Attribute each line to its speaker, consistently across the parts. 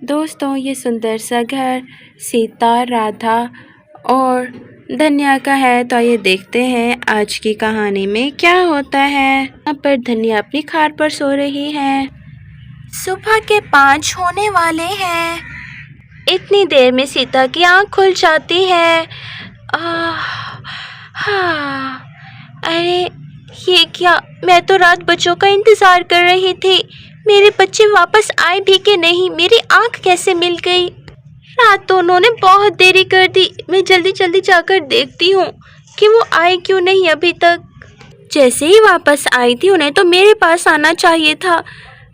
Speaker 1: दोस्तों, ये सुंदर सा घर सीता, राधा और धन्या का है। तो आइए देखते हैं आज की कहानी में क्या होता है। यहाँ पर धन्या अपनी खाट पर सो रही है। सुबह के 5 होने वाले हैं। इतनी देर में सीता की आँख खुल जाती है। हाँ, अरे ये क्या, मैं तो रात बच्चों का इंतज़ार कर रही थी। मेरे बच्चे वापस आए भी कि नहीं, मेरी आँख कैसे मिल गई। रात तो उन्होंने बहुत देरी कर दी। मैं जल्दी जल्दी जाकर देखती हूँ कि वो आए क्यों नहीं अभी तक। जैसे ही वापस आई थी उन्हें तो मेरे पास आना चाहिए था।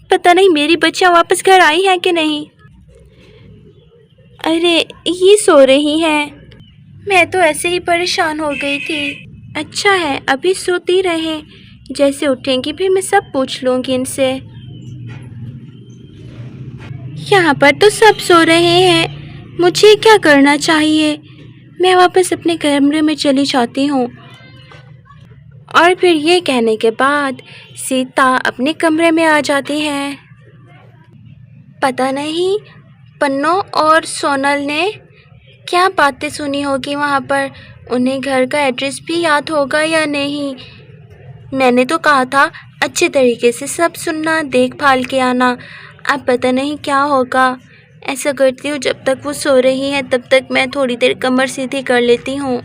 Speaker 1: पता नहीं मेरी बच्चियाँ वापस घर आई हैं कि नहीं। अरे ये सो रही हैं। मैं तो ऐसे ही परेशान हो गई थी। अच्छा है, अभी सोती रहे, जैसे उठेंगी फिर मैं सब पूछ लूँगी इनसे। यहाँ पर तो सब सो रहे हैं, मुझे क्या करना चाहिए। मैं वापस अपने कमरे में चली जाती हूँ। और फिर ये कहने के बाद सीता अपने कमरे में आ जाती है। पता नहीं पन्नू और सोनल ने क्या बातें सुनी होगी वहाँ पर। उन्हें घर का एड्रेस भी याद होगा या नहीं। मैंने तो कहा था अच्छे तरीके से सब सुनना, देखभाल के आना। अब पता नहीं क्या होगा। ऐसा करती हूँ, जब तक वो सो रही हैं तब तक मैं थोड़ी देर कमर सीधी कर लेती हूँ।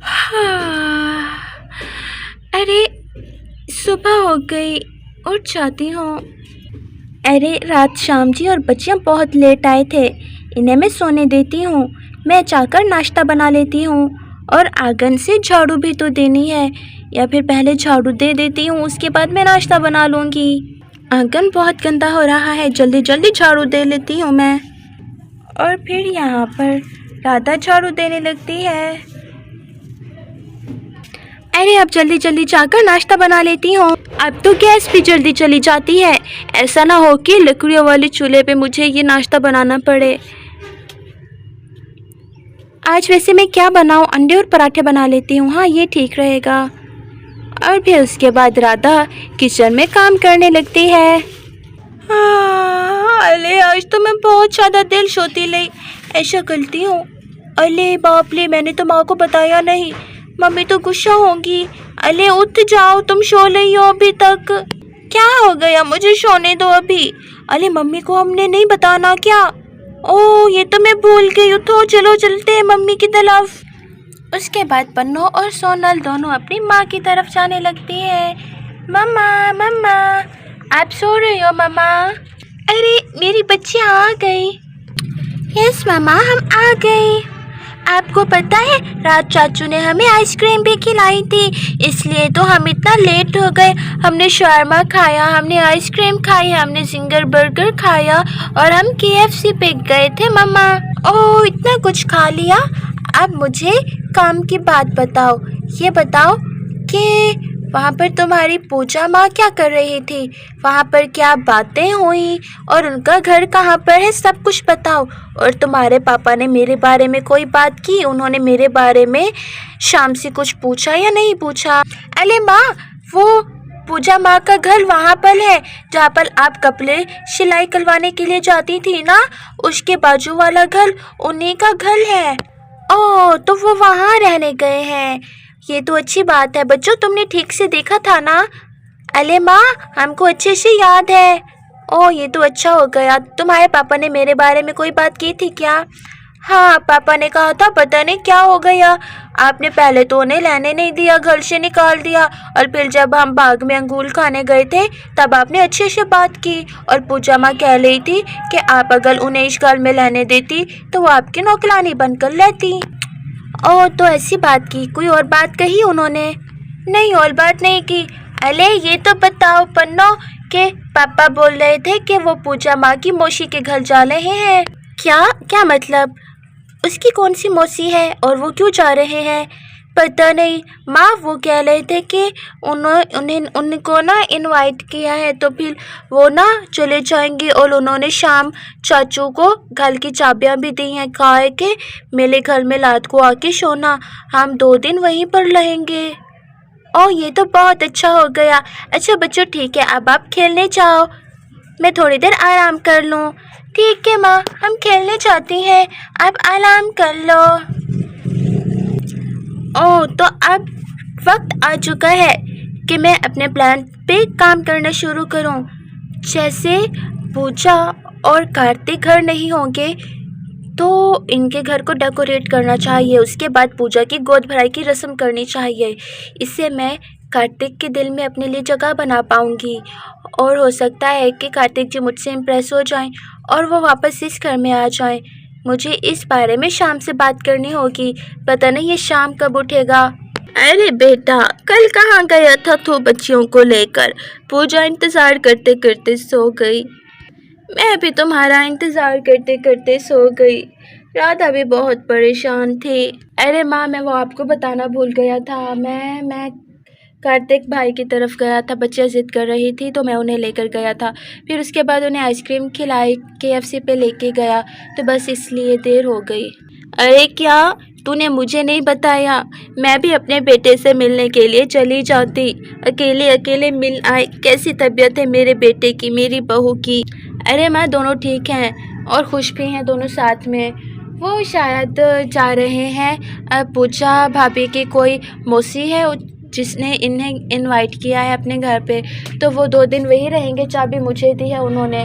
Speaker 1: हाँ, अरे सुबह हो गई, उठ जाती हूँ। अरे रात श्याम जी और बच्चियाँ बहुत लेट आए थे, इन्हें मैं सोने देती हूँ। मैं जाकर नाश्ता बना लेती हूँ और आंगन से झाड़ू भी तो देनी है, या फिर पहले झाड़ू दे देती हूँ उसके बाद मैं नाश्ता बना लूँगी। आंगन बहुत गंदा हो रहा है, जल्दी जल्दी झाड़ू दे लेती हूँ मैं। और फिर यहाँ पर राधा झाड़ू देने लगती है। अरे अब जल्दी जल्दी जाकर नाश्ता बना लेती हूँ। अब तो गैस भी जल्दी चली जाती है, ऐसा ना हो कि लकड़ियों वाले चूल्हे पे मुझे ये नाश्ता बनाना पड़े। आज वैसे मैं क्या बनाऊँ, अंडे और पराठे बना लेती हूँ। हाँ, ये ठीक रहेगा। और फिर उसके बाद राधा किचन में काम करने लगती है। अरे आज तो मैं बहुत ज़्यादा देर सोती रही, ऐसा गलती हूँ। अरे बाप रे, मैंने तो माँ को बताया नहीं, मम्मी तो गुस्सा होंगी। अरे उठ जाओ, तुम सो रही हो अभी तक। क्या हो गया, मुझे सोने दो अभी। अरे मम्मी को हमने नहीं बताना क्या। ओह ये तो मैं भूल गई। उठो, चलो चलते हैं मम्मी की तरफ। उसके बाद पन्नू और सोनल दोनों अपनी माँ की तरफ जाने लगती है। मम्मा मम्मा, आप सो रही हो मम्मा? अरे मेरी बच्ची आ गई। यस मम्मा, हम आ गए। आपको पता है रात चाचू ने हमें आइसक्रीम भी खिलाई थी, इसलिए तो हम इतना लेट हो गए। हमने शर्मा खाया, हमने आइसक्रीम खाई, हमने जिंगर बर्गर खाया और हम KFC पे गए थे मम्मा। ओह इतना कुछ खा लिया। अब मुझे काम की बात बताओ। ये बताओ कि वहाँ पर तुम्हारी पूजा माँ क्या कर रही थी, वहाँ पर क्या बातें हुई और उनका घर कहाँ पर है, सब कुछ बताओ। और तुम्हारे पापा ने मेरे बारे में कोई बात की, उन्होंने मेरे बारे में शाम से कुछ पूछा या नहीं पूछा? अरे माँ, वो पूजा माँ का घर वहाँ पर है जहाँ पर आप कपड़े सिलाई करवाने के लिए जाती थी ना, उसके बाजू वाला घर उन्हीं का घर है। ओह तो वो वहाँ रहने गए हैं, ये तो अच्छी बात है। बच्चों तुमने ठीक से देखा था ना? अरे माँ, हमको अच्छे से याद है। ओह ये तो अच्छा हो गया। तुम्हारे पापा ने मेरे बारे में कोई बात की थी क्या? हाँ, पापा ने कहा था पता नहीं क्या हो गया, आपने पहले तो उन्हें रहने नहीं दिया, घर से निकाल दिया, और फिर जब हम बाग में अंगूर खाने गए थे तब आपने अच्छे से बात की और पूजा माँ कह रही थी कि आप अगर उन्हें इस घर में रहने देती तो वो आपकी नौकरानी बनकर रहती। ओह तो ऐसी बात की, कोई और बात कही उन्होंने? नहीं, और बात नहीं की। अरे ये तो बताओ पन्नू के पापा बोल रहे थे कि वो पूजा माँ की मौसी के घर जा रहे हैं। क्या क्या मतलब? उसकी कौन सी मौसी है और वो क्यों जा रहे हैं? पता नहीं माँ, वो कह रहे थे कि उनको ना इनवाइट किया है, तो फिर वो ना चले जाएंगे। और उन्होंने शाम चाचू को घर की चाबियाँ भी दी हैं, कहा है कि मेरे घर में रात को आके सोना, हम 2 दिन वहीं पर रहेंगे। ओह ये तो बहुत अच्छा हो गया। अच्छा बच्चों ठीक है, अब आप खेलने जाओ। मैं थोड़ी देर आराम कर लूँ। ठीक है माँ, हम खेलने जाती हैं, आप आराम कर लो। ओह, तो अब वक्त आ चुका है कि मैं अपने प्लान पे काम करना शुरू करूं। जैसे पूजा और कार्तिक घर नहीं होंगे तो इनके घर को डेकोरेट करना चाहिए। उसके बाद पूजा की गोद भराई की रस्म करनी चाहिए। इससे मैं कार्तिक के दिल में अपने लिए जगह बना पाऊंगी और हो सकता है कि कार्तिक जी मुझसे इम्प्रेस हो जाएं और वो वापस इस घर में आ जाएं। मुझे इस बारे में शाम से बात करनी होगी। पता नहीं ये शाम कब उठेगा। अरे बेटा, कल कहाँ गया था तू बच्चियों को लेकर? पूजा इंतज़ार करते करते सो गई। मैं भी तुम्हारा इंतज़ार करते करते सो गई। राधा भी बहुत परेशान थी। अरे माँ, मैं वो आपको बताना भूल गया था। मैं कार्तिक भाई की तरफ गया था। बच्चियाँ ज़िद कर रही थी तो मैं उन्हें लेकर गया था। फिर उसके बाद उन्हें आइसक्रीम खिलाई, KFC पे लेके गया, तो बस इसलिए देर हो गई। अरे क्या तूने मुझे नहीं बताया? मैं भी अपने बेटे से मिलने के लिए चली जाती। अकेले अकेले मिल आए। कैसी तबीयत है मेरे बेटे की, मेरी बहू की? अरे माँ, दोनों ठीक हैं और खुश भी हैं दोनों साथ में। वो शायद जा रहे हैं। पूजा भाभी की कोई मौसी है जिसने इन्हें इनवाइट किया है अपने घर पे, तो वो 2 दिन वही रहेंगे। चाबी मुझे दी है उन्होंने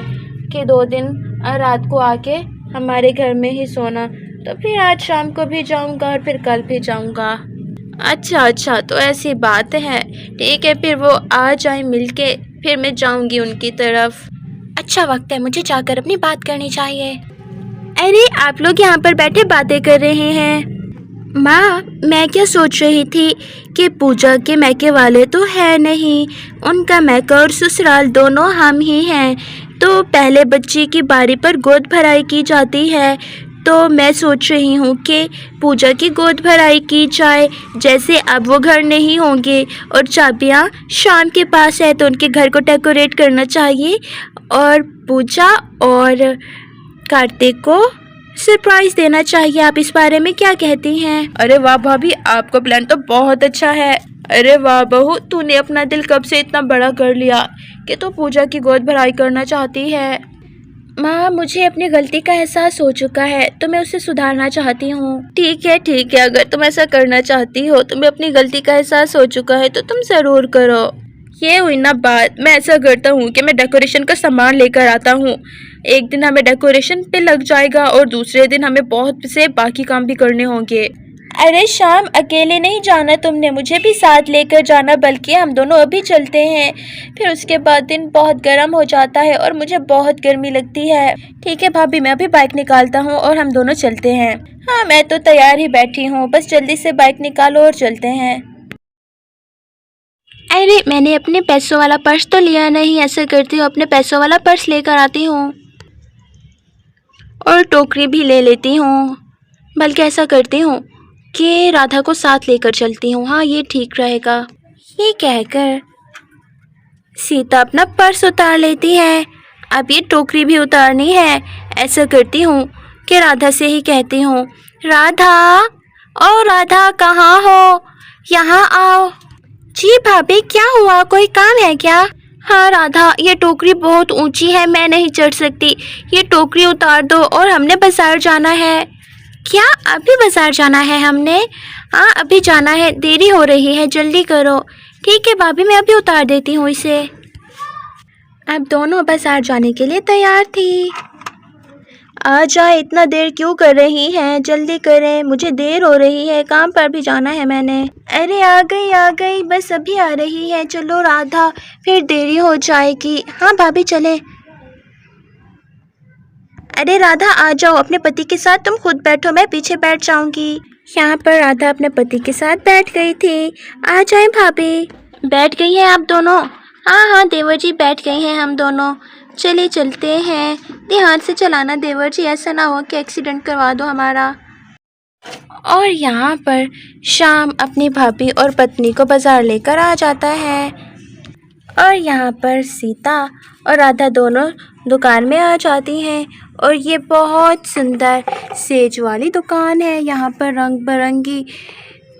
Speaker 1: कि 2 दिन रात को आके हमारे घर में ही सोना। तो फिर आज शाम को भी जाऊंगा और फिर कल भी जाऊंगा। अच्छा, तो ऐसी बात है। ठीक है, फिर वो आ जाए मिलके, फिर मैं जाऊंगी उनकी तरफ। अच्छा वक्त है, मुझे जाकर अपनी बात करनी चाहिए। अरे आप लोग यहाँ पर बैठे बातें कर रहे हैं? माँ, मैं क्या सोच रही थी कि पूजा के मैके वाले तो है नहीं, उनका मैका और ससुराल दोनों हम ही हैं। तो पहले बच्चे की बारी पर गोद भराई की जाती है, तो मैं सोच रही हूँ कि पूजा की गोद भराई की जाए। जैसे अब वो घर नहीं होंगे और चाबियाँ शाम के पास है, तो उनके घर को डेकोरेट करना चाहिए और पूजा और कार्तिक को सरप्राइज देना चाहिए। आप इस बारे में क्या कहती हैं? अरे वाह भाभी, आपका प्लान तो बहुत अच्छा है। अरे वाह बहू, तूने अपना दिल कब से इतना बड़ा कर लिया कि तू पूजा की गोद भराई करना चाहती है। माँ, मुझे अपनी गलती का एहसास हो चुका है, तो मैं उसे सुधारना चाहती हूँ। ठीक है, अगर तुम ऐसा करना चाहती हो, तुम्हें अपनी गलती का एहसास हो चुका है, तो तुम ज़रूर करो। ये हुई ना बात। मैं ऐसा करता हूँ कि मैं डेकोरेशन का सामान लेकर आता हूँ। एक दिन हमें डेकोरेशन पे लग जाएगा और दूसरे दिन हमें बहुत से बाकी काम भी करने होंगे। अरे शाम, अकेले नहीं जाना तुमने, मुझे भी साथ लेकर जाना, बल्कि हम दोनों अभी चलते हैं। फिर उसके बाद दिन बहुत गर्म हो जाता है और मुझे बहुत गर्मी लगती है। ठीक है भाभी, मैं अभी बाइक निकालता हूँ और हम दोनों चलते हैं। हाँ, मैं तो तैयार ही बैठी हूँ, बस जल्दी से बाइक निकालो और चलते हैं। अरे मैंने अपने पैसों वाला पर्स तो लिया नहीं। ऐसा करती हूँ, अपने पैसों वाला पर्स लेकर आती हूँ और टोकरी भी ले लेती हूँ। बल्कि ऐसा करती हूँ कि राधा को साथ लेकर चलती हूँ। हाँ, ये ठीक रहेगा। ये कहकर सीता अपना पर्स उतार लेती है। अब ये टोकरी भी उतारनी है। ऐसा करती हूँ कि राधा से ही कहती हूँ, राधा, ओ राधा, कहाँ हो? यहाँ आओ। जी भाभी, क्या हुआ? कोई काम है क्या? हाँ राधा, ये टोकरी बहुत ऊंची है, मैं नहीं चढ़ सकती। ये टोकरी उतार दो और हमने बाजार जाना है। क्या अभी बाजार जाना है हमने? हाँ, अभी जाना है, देरी हो रही है, जल्दी करो। ठीक है भाभी, मैं अभी उतार देती हूँ इसे। अब दोनों बाजार जाने के लिए तैयार थी। आ जाए, इतना देर क्यों कर रही हैं? जल्दी करें, मुझे देर हो रही है, काम पर भी जाना है मैंने। अरे आ गई, बस अभी आ रही है। चलो राधा, फिर देरी हो जाएगी। हाँ भाभी, चले। अरे राधा, आ जाओ अपने पति के साथ। तुम खुद बैठो, मैं पीछे बैठ जाऊंगी। यहाँ पर राधा अपने पति के साथ बैठ गई थी। आ जाए भाभी। बैठ गई हैं आप दोनों? हाँ, देवर जी बैठ गए हैं हम दोनों। चलिए चलते हैं। ध्यान से चलाना देवर जी, ऐसा ना हो कि एक्सीडेंट करवा दो हमारा। और यहाँ पर शाम अपनी भाभी और पत्नी को बाजार लेकर आ जाता है और यहाँ पर सीता और राधा दोनों दुकान में आ जाती हैं। और ये बहुत सुंदर सेज वाली दुकान है। यहाँ पर रंग बिरंगी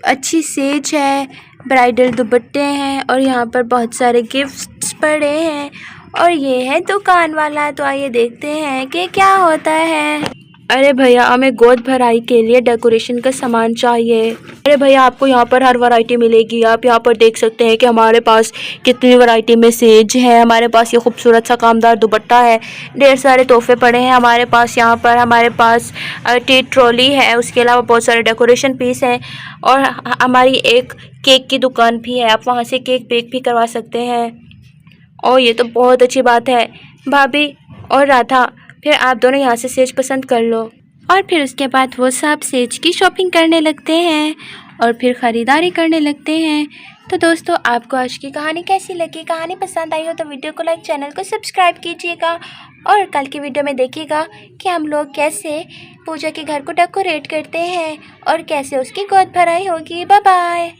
Speaker 1: अच्छी सेज है, ब्राइडल दुपट्टे हैं और यहाँ पर बहुत सारे गिफ्ट्स पड़े हैं और ये है दुकान वाला। तो आइए देखते हैं कि क्या होता है। अरे भैया, हमें गोद भराई के लिए डेकोरेशन का सामान चाहिए। अरे भैया, आपको यहाँ पर हर वैरायटी मिलेगी। आप यहाँ पर देख सकते हैं कि हमारे पास कितनी वैरायटी में सेज है। हमारे पास ये खूबसूरत सा कामदार दुपट्टा है। ढेर सारे तोहफे पड़े हैं हमारे पास। यहाँ पर हमारे पास टी ट्रॉली है। उसके अलावा बहुत सारे डेकोरेशन पीस हैं और हमारी एक केक की दुकान भी है। आप वहाँ से केक बेक भी करवा सकते हैं। और ये तो बहुत अच्छी बात है। भाभी और राधा, फिर आप दोनों यहाँ से सेज पसंद कर लो। और फिर उसके बाद वो सब सेज की शॉपिंग करने लगते हैं और फिर ख़रीदारी करने लगते हैं। तो दोस्तों, आपको आज की कहानी कैसी लगी? कहानी पसंद आई हो तो वीडियो को लाइक, चैनल को सब्सक्राइब कीजिएगा और कल की वीडियो में देखिएगा कि हम लोग कैसे पूजा के घर को डेकोरेट करते हैं और कैसे उसकी गोद भराई होगी। Bye bye.